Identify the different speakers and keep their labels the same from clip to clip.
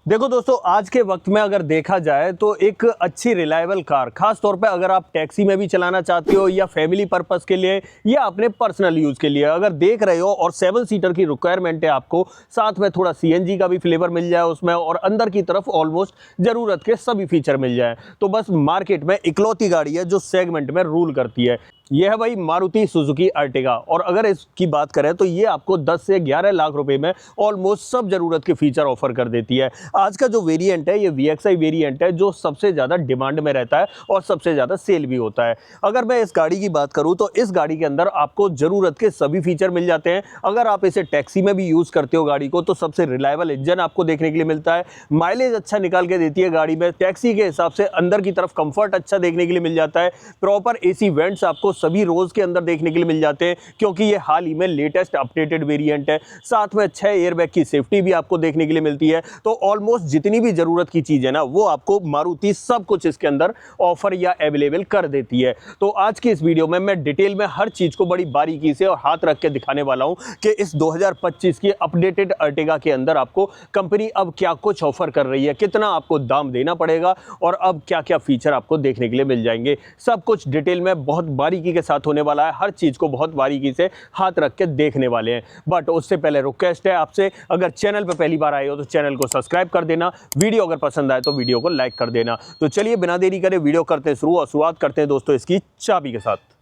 Speaker 1: देखो दोस्तों, आज के वक्त में अगर देखा जाए तो एक अच्छी रिलायबल कार, खास तौर पे अगर आप टैक्सी में भी चलाना चाहते हो या फैमिली पर्पस के लिए या अपने पर्सनल यूज के लिए अगर देख रहे हो और 7 सीटर की रिक्वायरमेंट है आपको, साथ में थोड़ा सीएनजी का भी फ्लेवर मिल जाए उसमें और अंदर की तरफ ऑलमोस्ट जरूरत के सभी फीचर मिल जाए, तो बस मार्केट में इकलौती गाड़ी है जो सेगमेंट में रूल करती है। यह है भाई मारुति सुजुकी अर्टिगा। और अगर इसकी बात करें तो ये आपको 10 से 11 लाख रुपए में ऑलमोस्ट सब जरूरत के फीचर ऑफर कर देती है। आज का जो वेरिएंट है ये VXI वेरिएंट है जो सबसे ज़्यादा डिमांड में रहता है और सबसे ज़्यादा सेल भी होता है। अगर मैं इस गाड़ी की बात करूँ तो इस गाड़ी के अंदर आपको ज़रूरत के सभी फीचर मिल जाते हैं। अगर आप इसे टैक्सी में भी यूज़ करते हो गाड़ी को तो सबसे रिलायबल इंजन आपको देखने के लिए मिलता है, माइलेज अच्छा निकाल के देती है गाड़ी में, टैक्सी के हिसाब से अंदर की तरफ कंफर्ट अच्छा देखने के लिए मिल जाता है, प्रॉपर AC वेंट्स आपको सभी रोज के अंदर देखने के लिए मिल जाते हैं क्योंकि ये हाल ही में लेटेस्ट अपडेटेड वेरिएंट है। साथ में 6 एयरबैग की सेफ्टी भी आपको देखने के लिए मिलती है। तो ऑलमोस्ट जितनी भी जरूरत की चीज है ना वो आपको मारुति सब कुछ इसके अंदर ऑफर या अवेलेबल कर देती है। तो आज की इस वीडियो में मैं डिटेल में हर चीज को बड़ी बारीकी से और हाथ रख के दिखाने वाला हूं कि इस 2025 की अपडेटेड अर्टिगा के अंदर आपको कंपनी अब क्या कुछ ऑफर कर रही है, कितना आपको दाम देना पड़ेगा और अब क्या क्या फीचर आपको देखने के लिए मिल जाएंगे। सब कुछ डिटेल में बहुत बारीकी के साथ होने वाला है, हर चीज को बहुत बारीकी से हाथ रख के देखने वाले हैं। बट उससे पहले रिक्वेस्ट है आपसे, अगर चैनल पर पहली बार आए हो तो चैनल को सब्सक्राइब कर देना, वीडियो अगर पसंद आए तो वीडियो को लाइक कर देना। तो चलिए बिना देरी करे वीडियो करते हैं शुरू और शुरुआत करते हैं दोस्तों इसकी चाबी के साथ।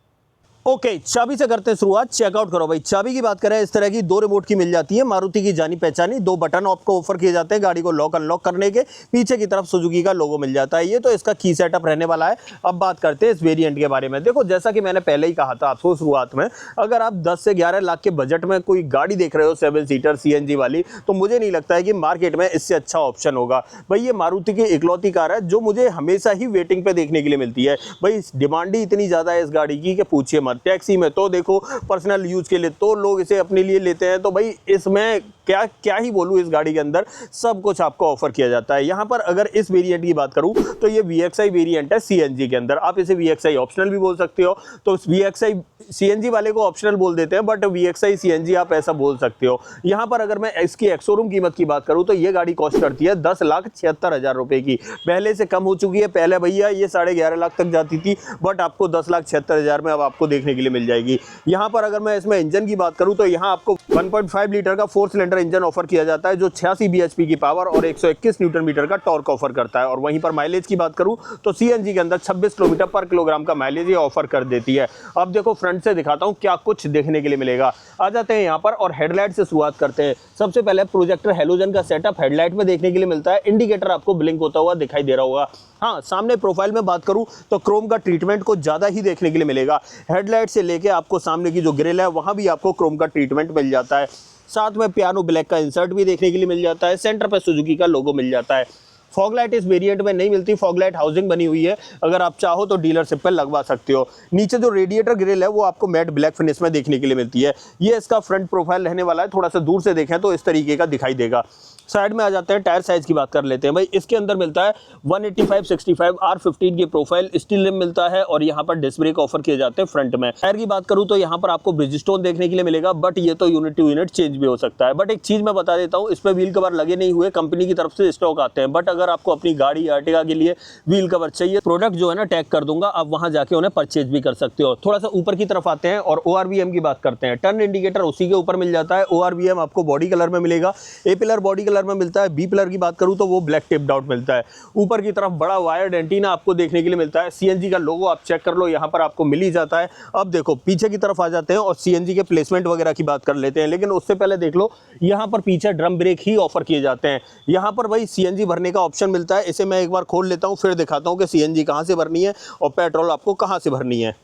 Speaker 1: ओके, चाबी से करते हैं शुरुआत। चेकआउट करो भाई। चाबी की बात करें इस तरह की 2 रिमोट की मिल जाती है, मारुति की जानी पहचानी 2 बटन आपको ऑफर किए जाते हैं गाड़ी को लॉक अनलॉक करने के। पीछे की तरफ सुजुकी का लोगो मिल जाता है। ये तो इसका की सेटअप रहने वाला है। अब बात करते हैं इस वेरिएंट के बारे में। देखो जैसा कि मैंने पहले ही कहा था आपको शुरुआत में, अगर आप 10 से 11 लाख के बजट में कोई गाड़ी देख रहे हो 7 सीटर CNG वाली, तो मुझे नहीं लगता है कि मार्केट में इससे अच्छा ऑप्शन होगा। भाई ये मारुति की इकलौती कार है जो मुझे हमेशा ही वेटिंग पे देखने के लिए मिलती है। भाई डिमांड ही इतनी ज्यादा है इस गाड़ी की कि पूछिए मत। टैक्सी में तो देखो, पर्सनल यूज के लिए तो लोग इसे अपने लिए लेते हैं। तो भाई इसमें क्या ही बोलूं, इस गाड़ी के अंदर सब कुछ आपको ऑफर किया जाता है। यहां पर अगर इस वेरिएंट की बात करूं तो ये VXI वेरिएंट है CNG के अंदर। आप इसे VXI ऑप्शनल भी बोल सकते हो, तो VXI CNG वाले को ऑप्शनल बोल देते हैं बट VXI CNG आप ऐसा बोल सकते हो। यहां पर अगर मैं इसकी एक्स-शोरूम कीमत की बात करूं तो ये गाड़ी कॉस्ट करती है 10,76,000 रुपए की। पहले से कम हो चुकी है। पहले भैया ये 11.5 लाख तक जाती थी बट आपको 10,76,000 में अब आपको देखने के लिए मिल जाएगी। यहां पर अगर मैं इसमें इंजन की बात करूं तो यहां आपको 1.5 लीटर का 4 सिलेंडर इंजन ऑफर किया जाता है जो 86 bhp की पावर और 121 न्यूटन मीटर का टॉर्क ऑफर करता है। और वहीं पर माइलेज की बात करूं तो CNG के अंदर 26 किलोमीटर पर किलोग्राम का माइलेज ये ऑफर कर देती है। अब देखो फ्रंट से दिखाता हूं क्या कुछ देखने के लिए मिलेगा। आ जाते हैं यहां पर और हेडलाइट से शुरुआत करते हैं। सबसे पहले प्रोजेक्टर हैलोजन का सेटअप हेडलाइट में देखने के लिए मिलता है। इंडिकेटर आपको ब्लिंक होता हुआ दिखाई दे रहा होगा। हाँ, सामने प्रोफाइल में बात करूं तो क्रोम का ट्रीटमेंट को ज्यादा ही देखने के लिए मिलेगा। हेडलाइट से लेके आपको सामने की जो ग्रिल है वहां भी आपको क्रोम का ट्रीटमेंट मिल जाता है। साथ में पियानो ब्लैक का इंसर्ट भी देखने के लिए मिल जाता है। सेंटर पर सुजुकी का लोगो मिल जाता है। फॉगलाइट इस वेरिएंट में नहीं मिलती, फॉगलाइट हाउसिंग बनी हुई है, अगर आप चाहो तो डीलरशिप पर लगवा सकते हो। नीचे जो रेडिएटर ग्रिल है वो आपको मैट ब्लैक फिनिश में देखने के लिए मिलती है। ये इसका फ्रंट प्रोफाइल रहने वाला है। थोड़ा सा दूर से देखें तो इस तरीके का दिखाई देगा। साइड में आ जाते हैं, टायर साइज की बात कर लेते हैं। भाई इसके अंदर मिलता है 185/65 R15 की प्रोफाइल स्टील रिम मिलता है और यहाँ पर डिस्क ब्रेक ऑफर किए जाते हैं फ्रंट में। टायर की बात करूँ तो यहाँ पर आपको ब्रिजस्टोन देखने के लिए मिलेगा बट ये तो यूनिट टू यूनिट चेंज भी हो सकता है। बट एक चीज मैं बता देता हूँ, इस पर व्हील कवर लगे नहीं हुए, कंपनी की तरफ से स्टॉक आते हैं। बट अगर आपको अपनी गाड़ी अर्टिगा के लिए व्हील कवर चाहिए, प्रोडक्ट जो है ना टैग कर दूंगा, आप वहां जाके उन्हें परचेज भी कर सकते हो। थोड़ा सा ऊपर की तरफ आते हैं और ORVM की बात करते हैं। टर्न इंडिकेटर उसी के ऊपर मिल जाता है। ORVM आपको बॉडी कलर में मिलेगा। A पिलर बॉडी कलर में मिलता है। B पिलर की बात करूं तो वो ब्लैक टिप्ड आउट मिलता है। ऊपर की तरफ बड़ा वायर्ड एंटीना आपको देखने के लिए मिलता है। CNG का लोगो आप चेक कर लो, यहां पर आपको मिल ही जाता है। अब देखो पीछे की तरफ आ जाते हैं और CNG के प्लेसमेंट वगैरह की बात कर लेते हैं, लेकिन उससे पहले देख लो यहां पर पीछे ड्रम ब्रेक ही ऑफर किए जाते हैं। यहां पर भाई CNG भरने का ऑप्शन मिलता है। इसे मैं एक बार खोल लेता हूं फिर दिखाता हूं कि CNG कहां से भरनी है और पेट्रोल आपको कहां से भरनी है।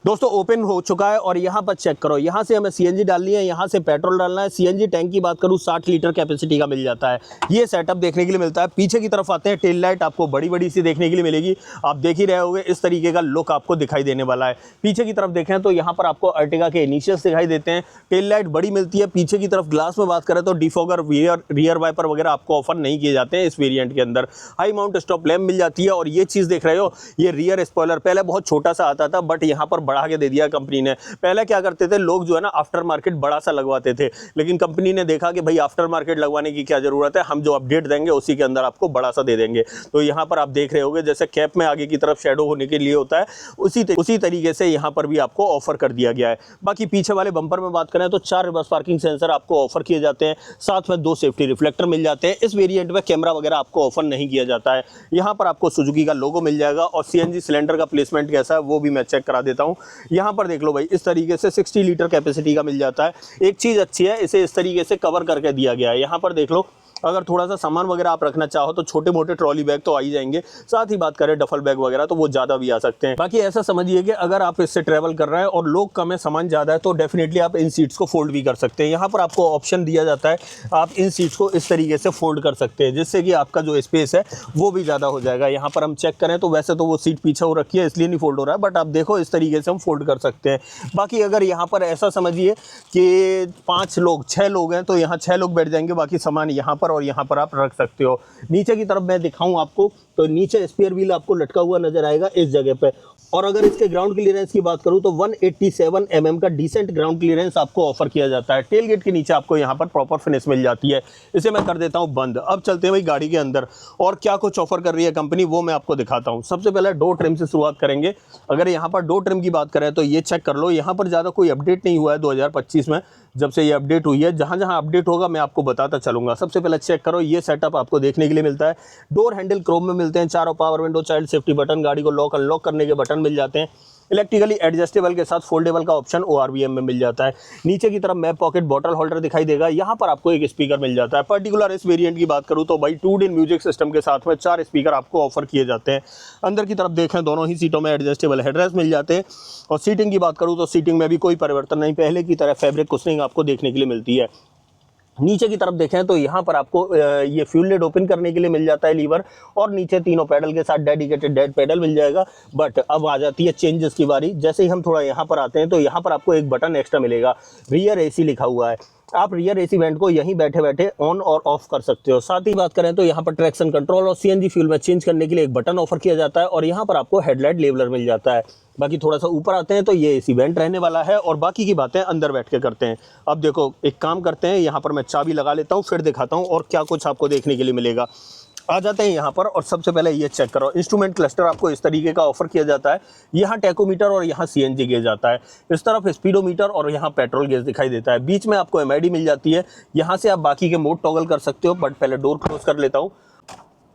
Speaker 1: दोस्तों ओपन हो चुका है और यहाँ पर चेक करो, यहाँ से हमें CNG डालनी है, यहाँ से पेट्रोल डालना है। CNG टैंक की बात करूँ 60 लीटर कैपेसिटी का मिल जाता है। ये सेटअप देखने के लिए मिलता है। पीछे की तरफ आते हैं, टेल लाइट आपको बड़ी बड़ी सी देखने के लिए मिलेगी। आप देख ही रहे होंगे इस तरीके का लुक आपको दिखाई देने वाला है। पीछे की तरफ देखें तो यहाँ पर आपको अर्टिगा के इनिशियल्स दिखाई देते हैं। टेल लाइट बड़ी मिलती है। पीछे की तरफ ग्लास में बात करें तो डिफॉगर, रियर वाइपर वगैरह आपको ऑफर नहीं किए जाते हैं इस वेरिएंट के अंदर। हाई माउंट स्टॉप लैम्प मिल जाती है और ये चीज़ देख रहे हो, ये रियर स्पॉइलर पहले बहुत छोटा सा आता था बट यहाँ पर बढ़ा के दे दिया कंपनी ने। पहले क्या करते थे लोग जो है ना आफ्टर मार्केट बड़ा सा लगवाते थे, लेकिन कंपनी ने देखा कि भाई आफ्टर मार्केट लगवाने की क्या जरूरत है, हम जो अपडेट देंगे उसी के अंदर आपको बड़ा सा दे देंगे। तो यहाँ पर आप देख रहे होगे जैसे कैप में आगे की तरफ शेडो होने के लिए होता है, उसी तरीके से यहाँ पर भी आपको ऑफर कर दिया गया है। बाकी पीछे वाले बम्पर में बात करें तो 4 रिवर्स पार्किंग सेंसर आपको ऑफर किए जाते हैं, साथ में 2 सेफ्टी रिफ्लेक्टर मिल जाते हैं। इस वेरिएंट में कैमरा वगैरह आपको ऑफर नहीं किया जाता है। यहाँ पर आपको सुजुकी का लोगो मिल जाएगा और सीएनजी सिलेंडर का प्लेसमेंट कैसा है वो भी मैं चेक करा देता हूँ। यहाँ पर देख लो भाई, इस तरीके से 60 लीटर कैपेसिटी का मिल जाता है। एक चीज़ अच्छी है, इसे इस तरीके से कवर करके दिया गया है। यहाँ पर देख लो, अगर थोड़ा सा सामान वगैरह आप रखना चाहो तो छोटे मोटे ट्रॉली बैग तो आ ही जाएंगे, साथ ही बात करें डफल बैग वगैरह तो वो ज़्यादा भी आ सकते हैं। बाकी ऐसा समझिए कि अगर आप इससे ट्रैवल कर रहे हैं और लोग कम है, सामान ज़्यादा है, तो डेफिनेटली आप इन सीट्स को फोल्ड भी कर सकते हैं। यहाँ पर आपको ऑप्शन दिया जाता है, आप इन सीट्स को इस तरीके से फोल्ड कर सकते हैं, जिससे कि आपका जो स्पेस है वो भी ज़्यादा हो जाएगा। यहाँ पर हम चेक करें तो वैसे तो वो सीट पीछे हो रखी है इसलिए नहीं फोल्ड हो रहा है, बट आप देखो इस तरीके से हम फोल्ड कर सकते हैं। बाकी अगर यहाँ पर ऐसा समझिए कि 5 लोग 6 लोग हैं तो यहाँ 6 लोग बैठ जाएंगे, बाकी सामान यहाँ पर और यहाँ पर आप रख सकते हो। नीचे की तरफ मैं दिखाऊं आपको तो नीचे स्पेयर व्हील आपको लटका हुआ नजर आएगा इस जगह पे। और अगर इसके ग्राउंड क्लियरेंस की बात करूं तो 187 mm का डिसेंट ग्राउंड क्लियरेंस आपको ऑफर किया जाता है। टेल गेट के नीचे आपको यहां पर प्रॉपर फिनिश मिल जाती है। इसे मैं कर देता हूं बंद। अब चलते हैं भाई गाड़ी के अंदर और क्या कुछ ऑफर कर रही है कंपनी वो मैं आपको दिखाता हूं। सबसे पहले डोर ट्रिम से शुरुआत करेंगे। अगर यहाँ पर डोर ट्रिम की बात करें तो ये चेक कर लो, यहाँ पर ज़्यादा कोई अपडेट नहीं हुआ है 2025 में, जब से ये अपडेट हुई है। जहाँ जहाँ अपडेट होगा मैं आपको बताता चलूंगा। सबसे पहले चेक करो, ये सेटअप आपको देखने के लिए मिलता है। डोर हैंडल क्रोम में मिलते हैं, चारों power window, child safety button, गाड़ी को लॉक अनलॉक करने के बटन मिल जाते हैं। इलेक्ट्रिकली एडजस्टेबल के साथ फोल्डेबल का ऑप्शन ORVM में मिल जाता है। नीचे की तरफ मैप पॉकेट बॉटल होल्डर दिखाई देगा। यहाँ पर आपको एक स्पीकर मिल जाता है। पर्टिकुलर इस वेरिएंट की बात करूँ तो भाई 2-in म्यूजिक सिस्टम के साथ में 4 स्पीकर आपको ऑफर किए जाते हैं। अंदर की तरफ देखें दोनों ही सीटों में एडजस्टेबल हेडरेस्ट मिल जाते हैं। और सीटिंग की बात करूँ तो सीटिंग में भी कोई परिवर्तन नहीं, पहले की तरह फैब्रिक कुशनिंग आपको देखने के लिए मिलती है। नीचे की तरफ देखें तो यहाँ पर आपको ये फ्यूल लिड ओपन करने के लिए मिल जाता है लीवर, और नीचे तीनों पैडल के साथ डेडिकेटेड डेड पैडल मिल जाएगा। बट अब आ जाती है चेंजेस की बारी। जैसे ही हम थोड़ा यहाँ पर आते हैं तो यहाँ पर आपको एक बटन एक्स्ट्रा मिलेगा, रियर AC लिखा हुआ है। आप रियर AC वेंट को यहीं बैठे बैठे ऑन और ऑफ कर सकते हो। साथ ही बात करें तो यहाँ पर ट्रैक्शन कंट्रोल और CNG फ्यूल में चेंज करने के लिए एक बटन ऑफर किया जाता है, और यहाँ पर आपको हेडलाइट लेवलर मिल जाता है। बाकी थोड़ा सा ऊपर आते हैं तो ये AC वेंट रहने वाला है, और बाकी की बातें अंदर बैठ के करते हैं। अब देखो एक काम करते हैं, यहाँ पर मैं चाबी लगा लेता हूँ फिर दिखाता हूँ और क्या कुछ आपको देखने के लिए मिलेगा। आ जाते हैं यहाँ पर और सबसे पहले ये चेक करो, इंस्ट्रूमेंट क्लस्टर आपको इस तरीके का ऑफर किया जाता है। यहाँ टैकोमीटर और यहाँ CNG गेज आता है, इस तरफ स्पीडोमीटर और यहाँ पेट्रोल गेज दिखाई देता है। बीच में आपको MID मिल जाती है। यहाँ से आप बाकी के मोड टॉगल कर सकते हो, बट पहले डोर क्लोज कर लेता हूँ।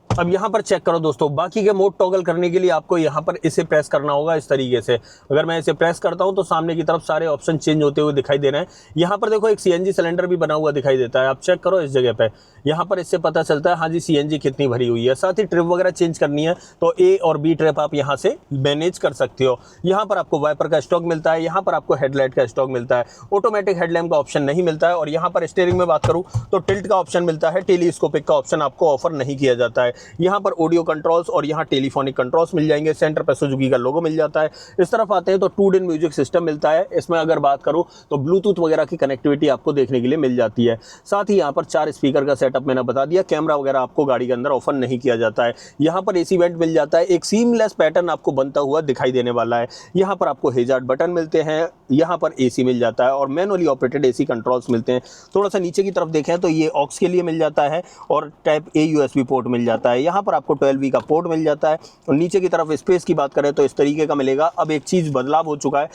Speaker 1: अब यहाँ पर चेक करो दोस्तों, बाकी के मोड टॉगल करने के लिए आपको यहाँ पर इसे प्रेस करना होगा इस तरीके से। अगर मैं इसे प्रेस करता हूँ तो सामने की तरफ सारे ऑप्शन चेंज होते हुए दिखाई दे रहे हैं। यहाँ पर देखो एक CNG सिलेंडर भी बना हुआ दिखाई देता है, आप चेक करो इस जगह पे। यहाँ पर इससे पता चलता है हाँ जी CNG कितनी भरी हुई है। साथ ही ट्रिप वगैरह चेंज करनी है तो A और B ट्रिप आप यहाँ से मैनेज कर सकते हो। यहाँ पर आपको वाइपर का स्टॉक मिलता है, यहाँ पर आपको हेडलाइट का स्टॉक मिलता है। ऑटोमेटिक हेडलैम्प का ऑप्शन नहीं मिलता है। और यहाँ पर स्टीयरिंग में बात करूँ तो टिल्ट का ऑप्शन मिलता है, टेलीस्कोपिक का ऑप्शन आपको ऑफर नहीं किया जाता है। यहाँ पर ऑडियो कंट्रोल्स और यहाँ टेलीफोनिक कंट्रोल्स मिल जाएंगे। सेंटर पर सुजुकी का लोगो मिल जाता है। इस तरफ आते हैं तो 2-in म्यूजिक सिस्टम मिलता है। इसमें अगर बात करूँ तो ब्लूटूथ वगैरह की कनेक्टिविटी आपको देखने के लिए मिल जाती है। साथ ही यहाँ पर 4 स्पीकर का सेटअप मैंने बता दिया। कैमरा वगैरह आपको गाड़ी के अंदर ऑफर नहीं किया जाता है। यहाँ पर AC वेंट मिल जाता है, एक सीमलेस पैटर्न आपको बनता हुआ दिखाई देने वाला है। यहाँ पर आपको हेजार्ड बटन मिलते हैं, यहाँ पर AC मिल जाता है और मैनुअली ऑपरेटेड AC कंट्रोल्स मिलते हैं। थोड़ा सा नीचे की तरफ देखें तो ये ऑक्स के लिए मिल जाता है और टाइप A USB पोर्ट मिल जाता है। यहाँ पर आपको 12V का पोर्ट मिल जाता है। और नीचे की तरफ स्पेस की बात करें तो इस तरीके का मिलेगा। अब एक चीज़ बदलाव हो चुका है,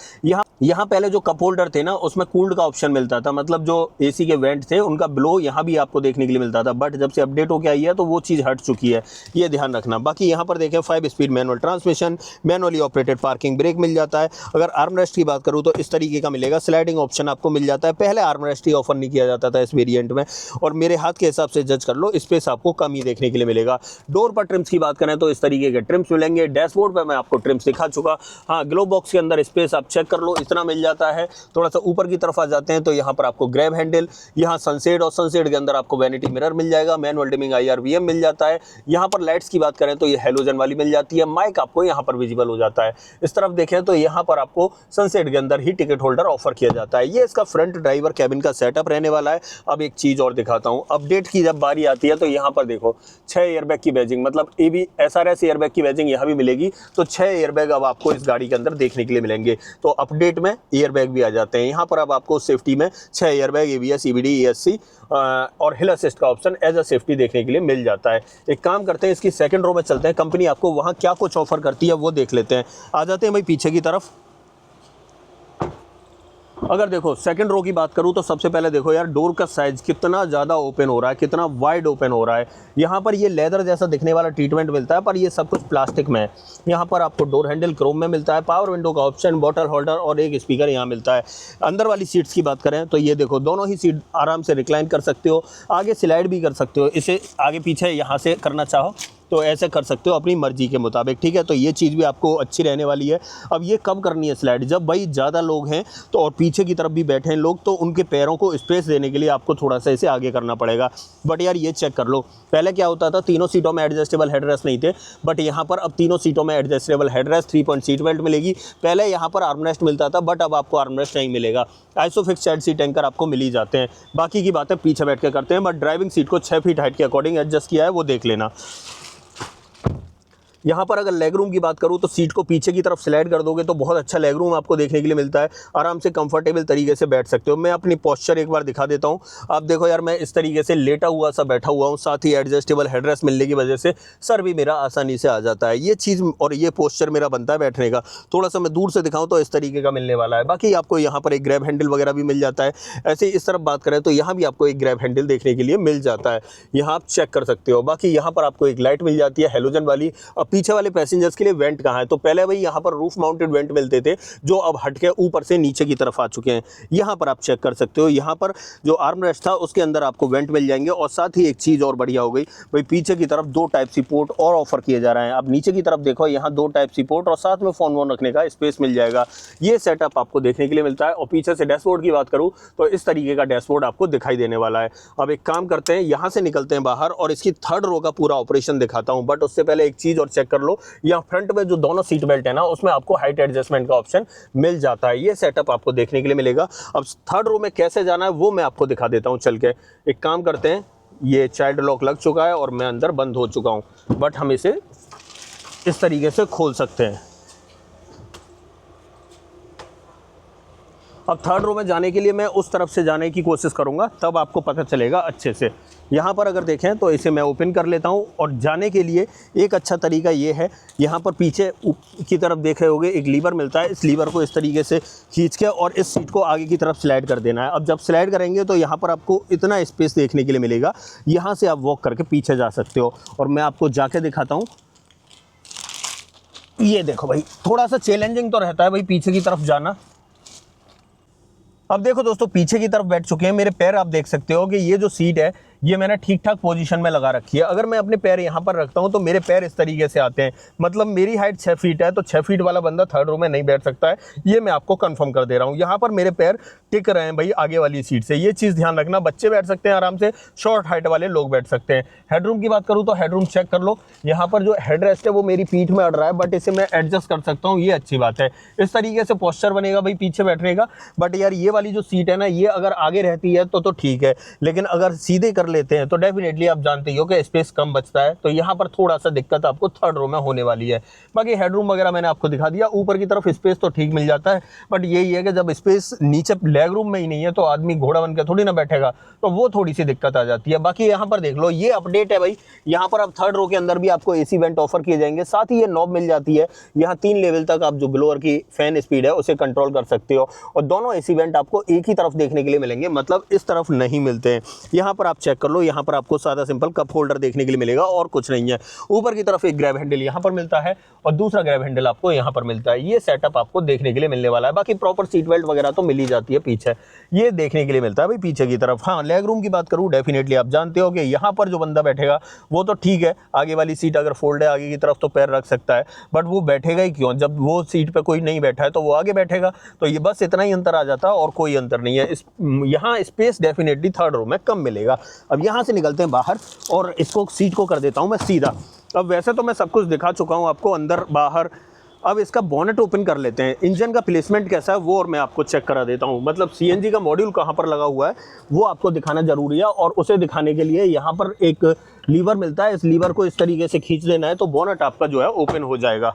Speaker 1: यहाँ पहले जो कप होल्डर थे ना उसमें कूल्ड का ऑप्शन मिलता था, मतलब जो AC के वेंट थे उनका ब्लो यहाँ भी आपको देखने के लिए मिलता था। बट जब से अपडेट होकर आई है तो वो चीज़ हट चुकी है, ये ध्यान रखना। बाकी यहाँ पर देखें 5 speed manual transmission, manually operated parking brake मिल जाता है। अगर आर्मरेस्ट की बात करूँ तो इस तरीके का मिलेगा, स्लाइडिंग ऑप्शन आपको मिल जाता है। पहले आर्मरेस्ट ही ऑफर नहीं किया जाता था इस वेरिएंट में, और मेरे हाथ के हिसाब से जज कर लो स्पेस आपको कम ही देखने के लिए मिलेगा। डोर पर ट्रिम्स की बात करें तो इस तरीके के ट्रिम्स मिलेंगे। डैशबोर्ड पर मैं आपको ट्रिम्स दिखा चुका। हाँ, ग्लो बॉक्स के अंदर स्पेस आप चेक कर लो, इतना मिल जाता है। थोड़ा सा ऊपर की तरफ आ जाते हैं तो यहाँ पर आपको ग्रैब हैंडल, यहाँ सनसेट और सनसेट के अंदर आपको वैनिटी मिरर मिल जाएगा। मैनुअल डिमिंग IRVM मिल जाता है। यहाँ पर लाइट्स की बात करें तो ये हेलोजन वाली मिल जाती है। माइक आपको यहाँ पर विजिबल हो जाता है। इस तरफ देखें तो यहाँ पर आपको सनसेट के अंदर ही टिकट होल्डर ऑफर किया जाता है। ये इसका फ्रंट ड्राइवर कैबिन का सेटअप रहने वाला है। अब एक चीज़ और दिखाता हूँ, अपडेट की जब बारी आती है तो यहाँ पर देखो 6 एयरबैग की बैजिंग, मतलब ABS एयरबैग की बैजिंग यहाँ भी मिलेगी। तो 6 एयरबैग अब आपको इस गाड़ी के अंदर देखने के लिए मिलेंगे। तो अपडेट में एयरबैग भी आ जाते हैं। यहाँ पर अब आपको सेफ्टी में 6 एयरबैग, ABS, EBD, ESC और हिल असिस्ट का ऑप्शन एज अ सेफ्टी देखने के लिए मिल जाता है। एक काम करते हैं, इसकी सेकंड रो में चलते हैं, कंपनी आपको वहाँ क्या कुछ ऑफर करती है वो देख लेते हैं। आ जाते हैं भाई पीछे की तरफ। अगर देखो सेकंड रो की बात करूं तो सबसे पहले देखो यार, डोर का साइज कितना ज़्यादा ओपन हो रहा है, कितना वाइड ओपन हो रहा है। यहाँ पर ये लेदर जैसा दिखने वाला ट्रीटमेंट मिलता है, पर ये सब कुछ प्लास्टिक में है। यहाँ पर आपको डोर हैंडल क्रोम में मिलता है, पावर विंडो का ऑप्शन, बॉटल होल्डर और एक स्पीकर यहाँ मिलता है। अंदर वाली सीट्स की बात करें तो ये देखो, दोनों ही सीट आराम से रिक्लाइन कर सकते हो, आगे स्लाइड भी कर सकते हो। इसे आगे पीछे यहाँ से करना चाहो तो ऐसे कर सकते हो अपनी मर्जी के मुताबिक, ठीक है। तो ये चीज़ भी आपको अच्छी रहने वाली है। अब ये कब करनी है स्लाइड, जब भाई ज़्यादा लोग हैं तो, और पीछे की तरफ भी बैठे हैं लोग, तो उनके पैरों को स्पेस देने के लिए आपको थोड़ा सा इसे आगे करना पड़ेगा। बट यार ये चेक कर लो, पहले क्या होता था, तीनों सीटों में एडजस्टेबल हेडरेस्ट नहीं थे, बट यहाँ पर अब तीनों सीटों में adjustable headrest, 3 point seat belt मिलेगी। पहले यहाँ पर आर्मरेस्ट मिलता था, बट अब आपको आर्मरेस्ट नहीं मिलेगा। आइसोफिक्स साइड सीट एंकर आपको मिल ही जाते हैं। बाकी की बातें पीछे बैठ के करते हैं, बट ड्राइविंग सीट को 6 फीट हाइट के अकॉर्डिंग एडजस्ट किया है, वो देख लेना। यहाँ पर अगर लेग रूम की बात करूँ तो सीट को पीछे की तरफ स्लाइड कर दोगे तो बहुत अच्छा लेग रूम आपको देखने के लिए मिलता है। आराम से कंफर्टेबल तरीके से बैठ सकते हो। मैं अपनी पोस्चर एक बार दिखा देता हूँ। आप देखो यार, मैं इस तरीके से लेटा हुआ सा बैठा हुआ हूँ, साथ ही एडजस्टेबल हेडरेस्ट मिलने की वजह से सर भी मेरा आसानी से आ जाता है। ये चीज़ और ये पोस्चर मेरा बनता है बैठने का। थोड़ा सा मैं दूर से दिखाऊँ तो इस तरीके का मिलने वाला है। बाकी आपको यहाँ पर एक ग्रैब हैंडल वगैरह भी मिल जाता है। ऐसे इस तरफ बात करें तो यहाँ भी आपको एक ग्रैब हैंडल देखने के लिए मिल जाता है, यहाँ आप चेक कर सकते हो। बाकी यहाँ पर आपको एक लाइट मिल जाती है हेलोजन वाली। और पीछे वाले पैसेंजर के लिए वेंट कहाँ है, तो पहले भाई यहाँ पर रूफ माउंटेड वेंट मिलते थे, जो अब हट के ऊपर से नीचे की तरफ आ चुके हैं। यहाँ पर आप चेक कर सकते हो, यहाँ पर जो आर्म रेस्ट था उसके अंदर आपको वेंट मिल जाएंगे। और साथ ही एक चीज़ और बढ़िया हो गई भाई, पीछे की तरफ 2 टाइप सी पोर्ट और ऑफर किए जा रहे हैं। अब नीचे की तरफ देखो, यहाँ 2 टाइप सी पोर्ट और साथ में फोन वोन रखने का स्पेस मिल जाएगा। ये सेटअप आपको देखने के लिए मिलता है। और पीछे से डैशबोर्ड की बात करूँ तो इस तरीके का डैशबोर्ड आपको दिखाई देने वाला है। अब एक काम करते हैं, यहाँ से निकलते हैं बाहर और इसकी थर्ड रो का पूरा ऑपरेशन दिखाता हूँ। बट उससे पहले एक चीज़ और चेक कर लो, यहाँ फ्रंट में जो दोनों सीट बेल्ट है ना, उसमें आपको हाइट एडजस्टमेंट का ऑप्शन मिल जाता है। ये सेटअप आपको देखने के लिए मिलेगा। अब थर्ड रो में कैसे जाना है वो मैं आपको दिखा देता हूं चल के। एक काम करते हैं, ये चाइल्ड लॉक लग चुका है और मैं अंदर बंद हो चुका हूं, बट हम इसे इस तरीके से खोल सकते हैं। अब थर्ड रो में जाने के लिए मैं उस तरफ से जाने की कोशिश करूंगा, तब आपको पता चलेगा अच्छे से। यहाँ पर अगर देखें तो इसे मैं ओपन कर लेता हूँ। और जाने के लिए एक अच्छा तरीका ये है, यहाँ पर पीछे की तरफ देख रहे होगे एक लीवर मिलता है। इस लीवर को इस तरीके से खींच के और इस सीट को आगे की तरफ स्लाइड कर देना है। अब जब स्लाइड करेंगे तो यहाँ पर आपको इतना स्पेस देखने के लिए मिलेगा, यहाँ से आप वॉक करके पीछे जा सकते हो। और मैं आपको जाके दिखाता हूँ। ये देखो भाई, थोड़ा सा चैलेंजिंग तो रहता है भाई पीछे की तरफ जाना। अब देखो दोस्तों, पीछे की तरफ बैठ चुके हैं, मेरे पैर आप देख सकते हो कि ये जो सीट है ये मैंने ठीक ठाक पोजीशन में लगा रखी है। अगर मैं अपने पैर यहाँ पर रखता हूँ तो मेरे पैर इस तरीके से आते हैं। मतलब मेरी हाइट 6 फीट है, तो 6 फीट वाला बंदा थर्ड रो में नहीं बैठ सकता है, ये मैं आपको कंफर्म कर दे रहा हूँ। यहाँ पर मेरे पैर टिक रहे हैं भाई आगे वाली सीट से, ये चीज़ ध्यान रखना। बच्चे बैठ सकते हैं आराम से, शॉर्ट हाइट वाले लोग बैठ सकते हैं। हेडरूम की बात करूँ तो हेडरूम चेक कर लो, यहाँ पर जो हेड रेस्ट है वो मेरी पीठ में अड़ रहा है, बट इसे मैं एडजस्ट कर सकता हूँ, ये अच्छी बात है। इस तरीके से पोस्चर बनेगा भाई पीछे बैठने का। बट यार ये वाली जो सीट है ना, ये अगर आगे रहती है तो ठीक है, लेकिन अगर सीधे कर लेते हैं तो डेफिनेटली आप जानते हो कि स्पेस कम बचता है। तो यहाँ पर थोड़ा सा दिक्कत आपको थर्ड रो में होने वाली है। बाकी हेडरूम वगैरह मैंने आपको दिखा दिया। ऊपर की तरफ स्पेस तो ठीक मिल जाता है, बट यही है कि जब स्पेस नीचे लेग रूम में ही नहीं है तो आदमी घोड़ा बन के थोड़ी ना बैठेगा, तो वो थोड़ी सी दिक्कत आ जाती है। बाकी यहाँ पर देख लो, ये अपडेट है भाई। यहाँ पर अब थर्ड रो के अंदर भी आपको AC वेंट ऑफर किए जाएंगे। साथ ही ये नॉब मिल जाती है, यहाँ 3 लेवल तक आप जो ब्लोअर की फैन स्पीड है उसे कंट्रोल कर सकते हो। और दोनों AC वेंट आपको एक ही तरफ देखने के लिए मिलेंगे, मतलब इस तरफ नहीं मिलते हैं। यहाँ पर आप चेक कर लो, यहाँ पर आपको सादा सिंपल कप होल्डर देखने के लिए मिलेगा और कुछ नहीं है। ऊपर की तरफ एक ग्रैब हैंडल यहाँ पर मिलता है और दूसरा ग्रैब हैंडल आपको यहाँ पर मिलता है। ये सेटअप आपको देखने के लिए मिलने वाला है। बाकी प्रॉपर सीट बेल्ट वगैरह तो मिल ही जाती है पीछे, ये देखने के लिए मिलता है भाई पीछे की तरफ। हाँ, लेग रूम की बात करूँ, डेफिनेटली आप जानते हो कि यहाँ पर जो बंदा बैठेगा वो तो ठीक है, आगे वाली सीट अगर फोल्ड है आगे की तरफ तो पैर रख सकता है, बट वो बैठेगा ही क्यों जब वो सीट पे कोई नहीं बैठा है, तो वो आगे बैठेगा। तो ये बस इतना ही अंतर आ जाता है और कोई अंतर नहीं है। यहाँ स्पेस डेफिनेटली थर्ड रो में कम मिलेगा। अब यहाँ से निकलते हैं बाहर और इसको सीट को कर देता हूँ मैं सीधा। अब वैसे तो मैं सब कुछ दिखा चुका हूँ आपको, अंदर बाहर अब इसका बोनेट ओपन कर लेते हैं। इंजन का प्लेसमेंट कैसा है वो और मैं आपको चेक करा देता हूँ। मतलब सीएनजी का मॉड्यूल कहाँ पर लगा हुआ है वो आपको दिखाना जरूरी है, और उसे दिखाने के लिए यहाँ पर एक लीवर मिलता है। इस लीवर को इस तरीके से खींच देना है तो बोनेट आपका जो है ओपन हो जाएगा।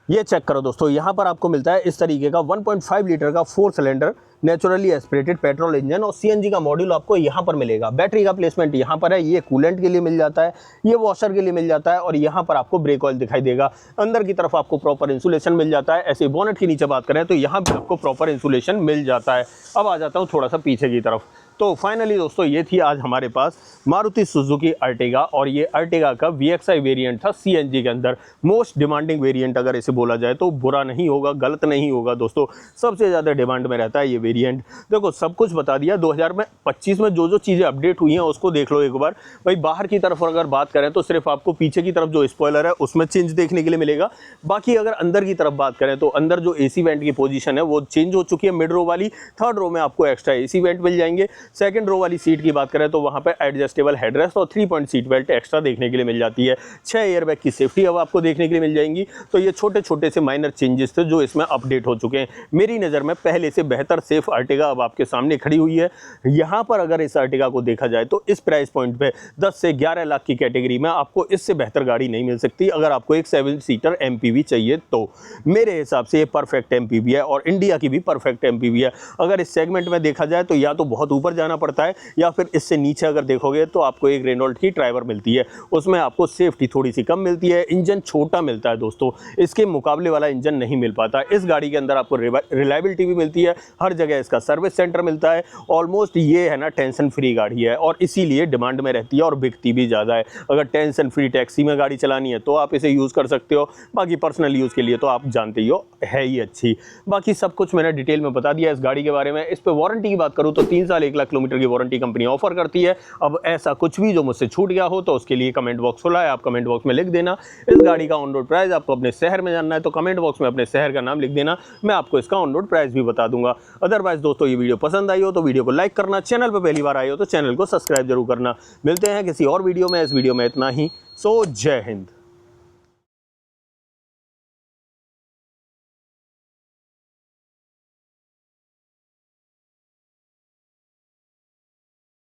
Speaker 1: ये चेक करो दोस्तों, यहाँ पर आपको मिलता है इस तरीके का 1.5 लीटर का 4 cylinder naturally aspirated petrol engine, और सीएनजी का मॉड्यूल आपको यहाँ पर मिलेगा। बैटरी का प्लेसमेंट यहाँ पर है, ये कूलेंट के लिए मिल जाता है, ये वॉशर के लिए मिल जाता है, और यहाँ पर आपको ब्रेक ऑयल दिखाई देगा। अंदर की तरफ आपको प्रॉपर इंसुलेशन मिल जाता है। ऐसे बोनेट के नीचे बात करें तो यहाँ भी आपको प्रॉपर इंसुलेशन मिल जाता है। अब आ जाता हूँ थोड़ा सा पीछे की तरफ। तो फाइनली दोस्तों ये थी आज हमारे पास मारुति सुजुकी अर्टिगा, और ये अर्टिगा का VXI वेरिएंट था सीएनजी के अंदर। मोस्ट डिमांडिंग वेरिएंट अगर इसे बोला जाए तो बुरा नहीं होगा, गलत नहीं होगा दोस्तों, सबसे ज़्यादा डिमांड में रहता है ये वेरिएंट। देखो सब कुछ बता दिया। 2025 में जो जो चीज़ें अपडेट हुई हैं उसको देख लो एक बार। भाई बाहर की तरफ अगर बात करें तो सिर्फ आपको पीछे की तरफ जो स्पॉइलर है उसमें चेंज देखने के लिए मिलेगा। बाकी अगर अंदर की तरफ बात करें तो अंदर जो AC वेंट की पोजीशन है वो चेंज हो चुकी है। मिड रो वाली, थर्ड रो में आपको एक्स्ट्रा AC वेंट मिल जाएंगे। सेकंड रो वाली सीट की बात करें तो वहां पे एडजस्टेबल हेडरेस्ट और 3 पॉइंट सीट बेल्ट एक्स्ट्रा देखने के लिए मिल जाती है। 6 एयरबैग की सेफ्टी अब आपको देखने के लिए मिल जाएंगी। तो ये छोटे छोटे से माइनर चेंजेस थे जो इसमें अपडेट हो चुके हैं। मेरी नज़र में पहले से बेहतर सेफ अर्टिगा अब आपके सामने खड़ी हुई है। यहाँ पर अगर इस अर्टिगा को देखा जाए तो इस प्राइस पॉइंट पे 10 से 11 लाख की कैटेगरी में आपको इससे बेहतर गाड़ी नहीं मिल सकती। अगर आपको एक 7 सीटर MPV चाहिए तो मेरे हिसाब से ये परफेक्ट MPV है, और इंडिया की भी परफेक्ट MPV है। अगर इस सेगमेंट में देखा जाए तो या तो बहुत ऊपर जाना पड़ता है, या फिर इससे नीचे अगर देखोगे तो आपको एक रेनॉल्ट की ड्राइवर मिलती है, उसमें आपको सेफ्टी थोड़ी सी कम मिलती है। इंजन छोटा मिलता है दोस्तों, इसके मुकाबले वाला इंजन नहीं मिल पाता। इस गाड़ी के अंदर आपको रिलायबिलिटी भी मिलती है, हर जगह इसका सर्विस सेंटर मिलता है। ऑलमोस्ट ये है ना टेंशन फ्री गाड़ी है, और इसीलिए डिमांड में रहती है और बिकती भी ज़्यादा है। अगर टेंशन फ्री टैक्सी में गाड़ी चलानी है तो आप इसे यूज़ कर सकते हो, बाकी पर्सनल यूज़ के लिए तो आप जानते ही हो है ही अच्छी। बाकी सब कुछ मैंने डिटेल में बता दिया इस गाड़ी के बारे में। इस पर वारंटी की बात करूँ तो 3 साल 1 लाख किलोमीटर की वारंटी कंपनी ऑफर करती है। अब ऐसा कुछ भी जो मुझसे छूट गया हो तो उसके लिए कमेंट बॉक्स खुला है, आप कमेंट बॉक्स में लिख देना। इस गाड़ी का ऑन रोड प्राइस आपको अपने शहर में जानना है तो कमेंट बॉक्स में अपने शहर का नाम लिख देना, मैं आपको इसका ऑन रोड प्राइस भी बता दूंगा। अदरवाइज दोस्तों ये वीडियो पसंद आई हो तो वीडियो को लाइक करना, चैनल पर पहली बार आए हो तो चैनल को सब्सक्राइब जरूर करना। मिलते हैं किसी और वीडियो में। इस वीडियो में इतना ही। सो जय हिंद।